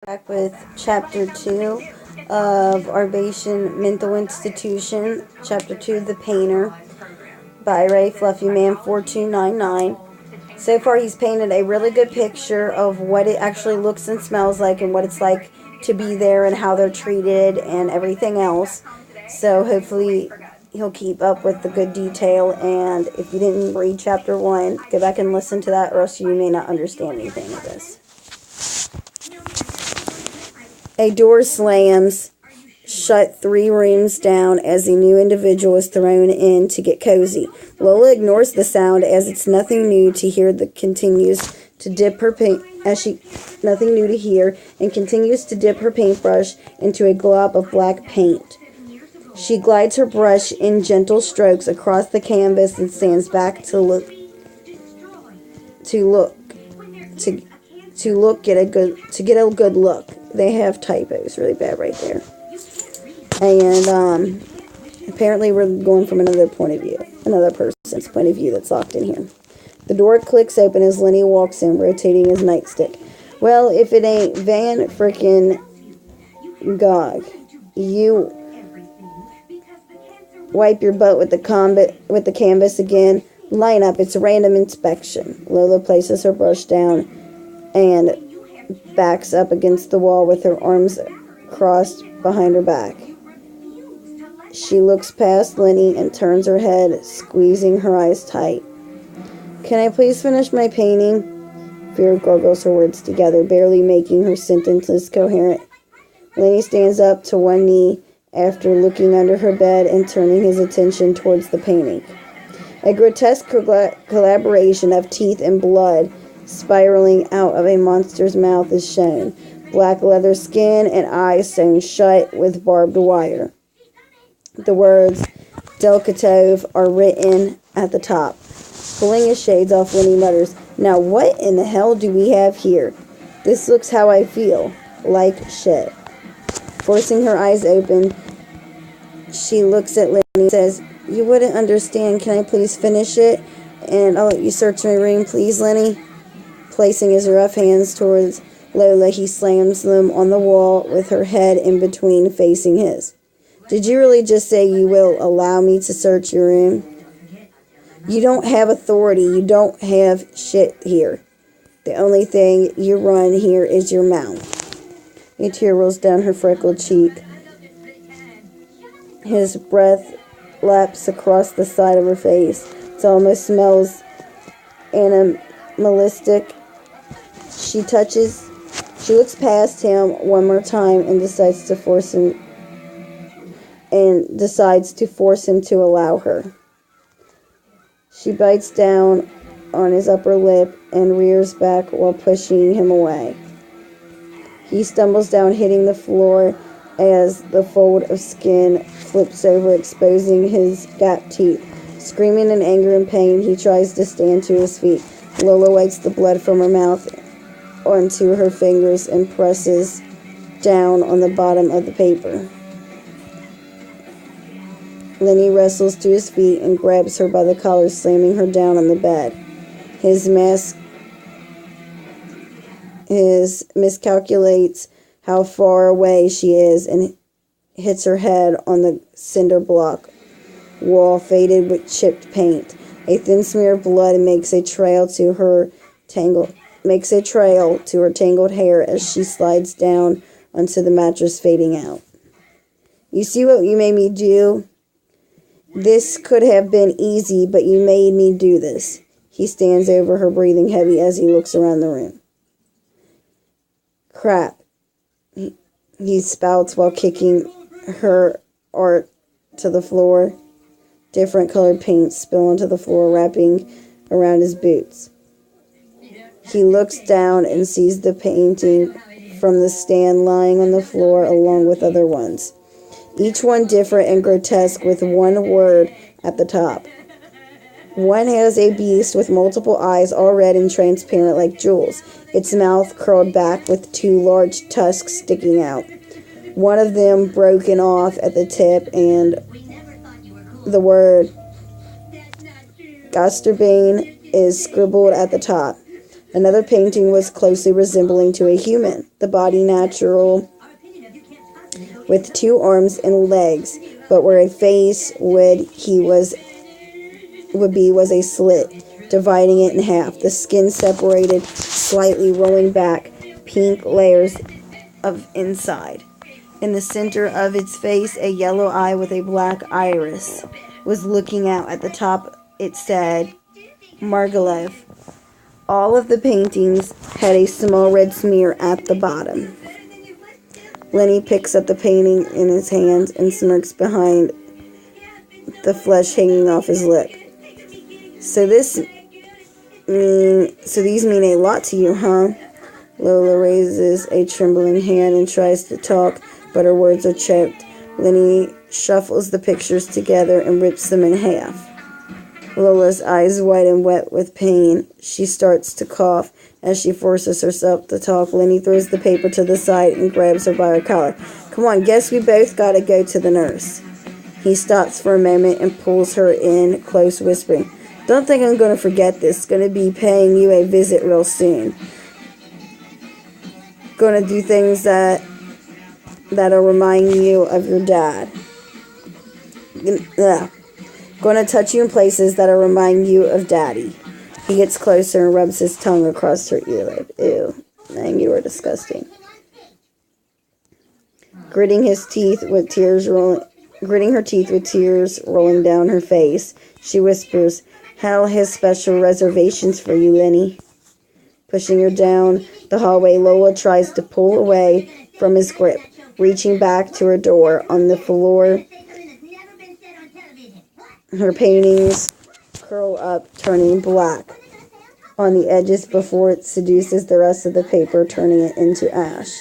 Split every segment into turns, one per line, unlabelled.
Back with chapter 2 of Arbatian Mental Institution, chapter 2, The Painter, by Ray Fluffy Man 4299. So far, he's painted a really good picture of what it actually looks and smells like and what it's like to be there and how they're treated and everything else. So hopefully he'll keep up with the good detail, and if you didn't read chapter 1, go back and listen to that, or else you may not understand anything of this. A door slams shut 3 rooms down as a new individual is thrown in to get cozy. Lola ignores the sound as it's nothing new to hear and continues to dip her paintbrush into a glob of black paint. She glides her brush in gentle strokes across the canvas and stands back to get a good look. They have typos really bad right there. And apparently we're going from another person's point of view that's locked in here. The door clicks open as Lenny walks in, rotating his nightstick. Well, if it ain't Van frickin' Gogh, you wipe your butt with the canvas again. Line up, it's a random inspection. Lola places her brush down and backs up against the wall with her arms crossed behind her back. She looks past Lenny and turns her head, squeezing her eyes tight. Can I please finish my painting? Fear gargles her words together, barely making her sentences coherent. Lenny stands up to one knee after looking under her bed and turning his attention towards the painting. A grotesque collaboration of teeth and blood spiraling out of a monster's mouth is shown. Black leather skin and eyes sewn shut with barbed wire. The words Delkatov are written at the top. Pulling his shades off, Lenny mutters, Now what in the hell do we have here? This looks how I feel. Like shit. Forcing her eyes open, she looks at Lenny and says, You wouldn't understand. Can I please finish it? And I'll let you search my room, please, Lenny. Placing his rough hands towards Lola, he slams them on the wall with her head in between, facing his. Did you really just say you will allow me to search your room? You don't have authority. You don't have shit here. The only thing you run here is your mouth. A tear rolls down her freckled cheek. His breath laps across the side of her face. It almost smells animalistic. She looks past him one more time and decides to force him to allow her. She bites down on his upper lip and rears back while pushing him away. He stumbles down, hitting the floor as the fold of skin flips over, exposing his gap teeth. Screaming in anger and pain, he tries to stand to his feet. Lola wipes the blood from her mouth onto her fingers and presses down on the bottom of the paper. Lenny wrestles to his feet and grabs her by the collar, slamming her down on the bed. His miscalculates how far away she is and hits her head on the cinder block wall faded with chipped paint. A thin smear of blood makes a trail to her tangled hair as she slides down onto the mattress, fading out. You see what you made me do? This could have been easy, but you made me do this. He stands over her, breathing heavy as he looks around the room. Crap, he spouts while kicking her art to the floor. Different colored paints spill onto the floor, wrapping around his boots. He looks down and sees the painting from the stand lying on the floor along with other ones. Each one different and grotesque with one word at the top. One has a beast with multiple eyes, all red and transparent like jewels, its mouth curled back with 2 large tusks sticking out. One of them broken off at the tip, and the word Gasterbane is scribbled at the top. Another painting was closely resembling to a human, the body natural with 2 arms and legs, but where a face would be was a slit, dividing it in half. The skin separated slightly, rolling back pink layers of inside. In the center of its face, a yellow eye with a black iris was looking out. At the top, it said, Margalev. All of the paintings had a small red smear at the bottom. Lenny picks up the painting in his hands and smirks behind the flesh hanging off his lip. So these mean a lot to you, huh? Lola raises a trembling hand and tries to talk, but her words are choked. Lenny shuffles the pictures together and rips them in half. Lola's eyes wide and wet with pain. She starts to cough. As she forces herself to talk, Lenny throws the paper to the side and grabs her by her collar. Come on, guess we both gotta go to the nurse. He stops for a moment and pulls her in close, whispering, Don't think I'm gonna forget this. Gonna be paying you a visit real soon. Gonna do things that'll remind you of your dad. Gonna touch you in places that'll remind you of Daddy. He gets closer and rubs his tongue across her earlobe. Ew, man, you are disgusting. Gritting her teeth with tears rolling down her face, she whispers, Hal has special reservations for you, Lenny. Pushing her down the hallway, Lola tries to pull away from his grip, reaching back to her door. On the floor, her paintings curl up, turning black on the edges before it seduces the rest of the paper, turning it into ash.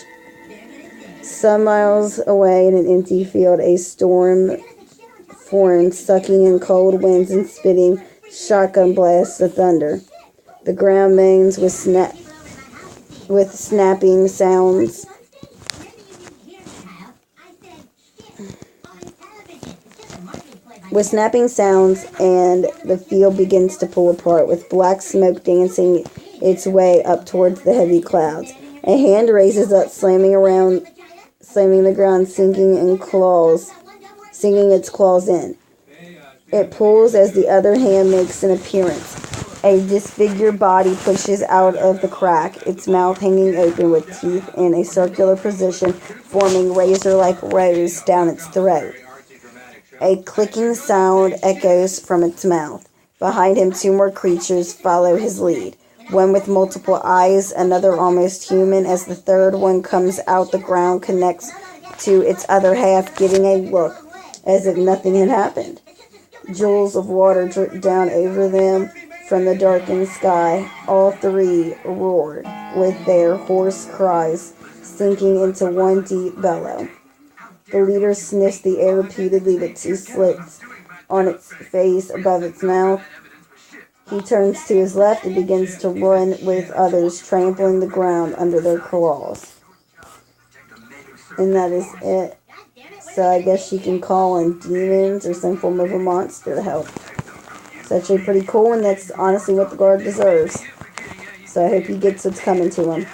Some miles away in an empty field, a storm formed, sucking in cold winds and spitting shotgun blasts of thunder. The ground moans with snapping sounds. With snapping sounds, and the field begins to pull apart, with black smoke dancing its way up towards the heavy clouds. A hand raises up, slamming the ground, sinking its claws in. It pulls as the other hand makes an appearance. A disfigured body pushes out of the crack, its mouth hanging open with teeth in a circular position, forming razor-like rows down its throat. A clicking sound echoes from its mouth. Behind him, 2 more creatures follow his lead. One with multiple eyes, another almost human. As the third one comes out, the ground connects to its other half, giving a look as if nothing had happened. Jewels of water drip down over them from the darkened sky. All 3 roared with their hoarse cries, sinking into one deep bellow. The leader sniffs the air repeatedly with 2 slits on its face above its mouth. He turns to his left and begins to run with others, trampling the ground under their claws. And that is it. So I guess she can call on demons or some form of a monster to help. It's actually pretty cool, and that's honestly what the guard deserves. So I hope he gets what's coming to him.